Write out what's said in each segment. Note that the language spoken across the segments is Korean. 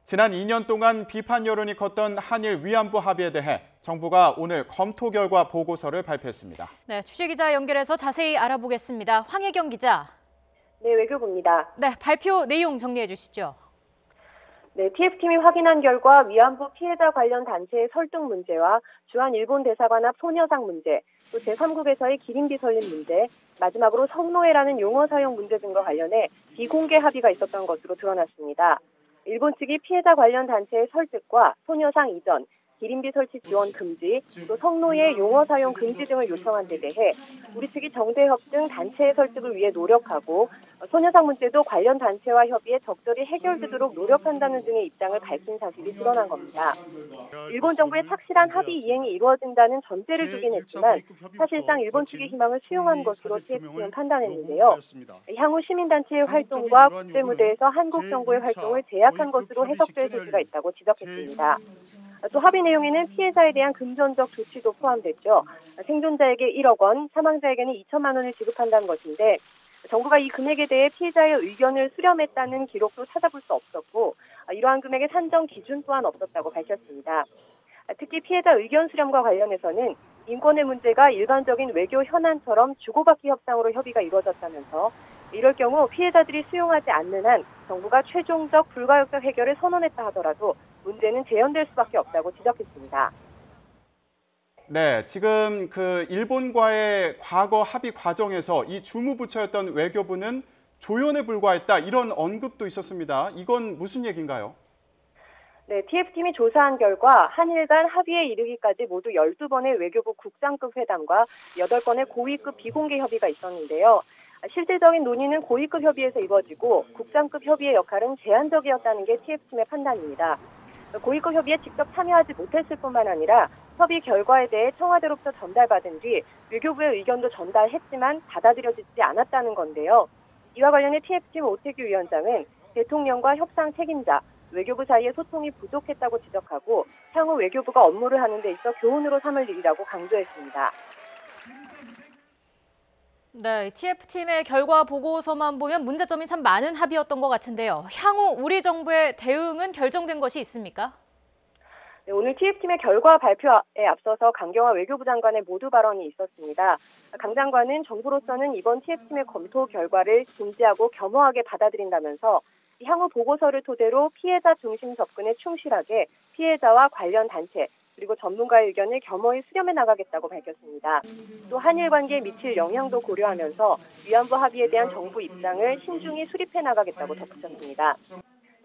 지난 2년 동안 비판 여론이 컸던 한일 위안부 합의에 대해 정부가 오늘 검토 결과 보고서를 발표했습니다. 네, 취재기자 연결해서 자세히 알아보겠습니다. 황혜경 기자. 네, 외교부입니다. 네, 발표 내용 정리해 주시죠. 네, TF팀이 확인한 결과 위안부 피해자 관련 단체의 설득 문제와 주한 일본 대사관 앞 소녀상 문제, 또 제3국에서의 기린비 설립 문제, 마지막으로 성노예라는 용어 사용 문제 등과 관련해 비공개 합의가 있었던 것으로 드러났습니다. 일본 측이 피해자 관련 단체의 설득과 소녀상 이전, 기린비 설치 지원 금지, 또 성노예 용어 사용 금지 등을 요청한 데 대해 우리 측이 정대협 등 단체의 설득을 위해 노력하고 소녀상 문제도 관련 단체와 협의해 적절히 해결되도록 노력한다는 등의 입장을 밝힌 사실이 드러난 겁니다. 일본 정부의 착실한 합의 이행이 이루어진다는 전제를 두긴 했지만 사실상 일본 측의 희망을 수용한 것으로 TF팀은 판단했는데요. 향후 시민단체의 활동과 국제무대에서 한국 정부의 활동을 제약한 것으로 해석될 소지가 있다고 지적했습니다. 또 합의 내용에는 피해자에 대한 금전적 조치도 포함됐죠. 생존자에게 1억 원, 사망자에게는 2천만 원을 지급한다는 것인데 정부가 이 금액에 대해 피해자의 의견을 수렴했다는 기록도 찾아볼 수 없었고 이러한 금액의 산정 기준 또한 없었다고 밝혔습니다. 특히 피해자 의견 수렴과 관련해서는 인권의 문제가 일반적인 외교 현안처럼 주고받기 협상으로 협의가 이루어졌다면서 이럴 경우 피해자들이 수용하지 않는 한 정부가 최종적 불가역적 해결을 선언했다 하더라도 문제는 재현될 수밖에 없다고 지적했습니다. 네, 지금 일본과의 과거 합의 과정에서 이 주무부처였던 외교부는 조연에 불과했다 이런 언급도 있었습니다. 이건 무슨 얘기인가요? 네, TF팀이 조사한 결과 한일 간 합의에 이르기까지 모두 12번의 외교부 국장급 회담과 8건의 고위급 비공개 협의가 있었는데요. 실질적인 논의는 고위급 협의에서 이루어지고 국장급 협의의 역할은 제한적이었다는 게 TF팀의 판단입니다. 고위급 협의에 직접 참여하지 못했을 뿐만 아니라 협의 결과에 대해 청와대로부터 전달받은 뒤 외교부의 의견도 전달했지만 받아들여지지 않았다는 건데요. 이와 관련해 TF팀 오태규 위원장은 대통령과 협상 책임자, 외교부 사이의 소통이 부족했다고 지적하고 향후 외교부가 업무를 하는 데 있어 교훈으로 삼을 일이라고 강조했습니다. 네, TF팀의 결과 보고서만 보면 문제점이 참 많은 합의였던 것 같은데요. 향후 우리 정부의 대응은 결정된 것이 있습니까? 네, 오늘 TF팀의 결과 발표에 앞서서 강경화 외교부 장관의 모두 발언이 있었습니다. 강 장관은 정부로서는 이번 TF팀의 검토 결과를 진지하고 겸허하게 받아들인다면서 향후 보고서를 토대로 피해자 중심 접근에 충실하게 피해자와 관련 단체 그리고 전문가의 의견을 겸허히 수렴해 나가겠다고 밝혔습니다. 또 한일 관계에 미칠 영향도 고려하면서 위안부 합의에 대한 정부 입장을 신중히 수립해 나가겠다고 덧붙였습니다.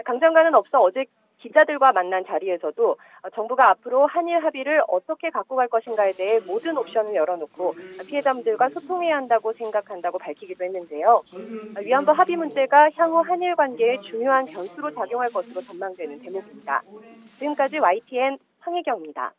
강 장관은 앞서 어제 기자들과 만난 자리에서도 정부가 앞으로 한일 합의를 어떻게 갖고 갈 것인가에 대해 모든 옵션을 열어놓고 피해자분들과 소통해야 한다고 생각한다고 밝히기도 했는데요. 위안부 합의 문제가 향후 한일 관계에 중요한 변수로 작용할 것으로 전망되는 대목입니다. 지금까지 YTN 황혜경입니다.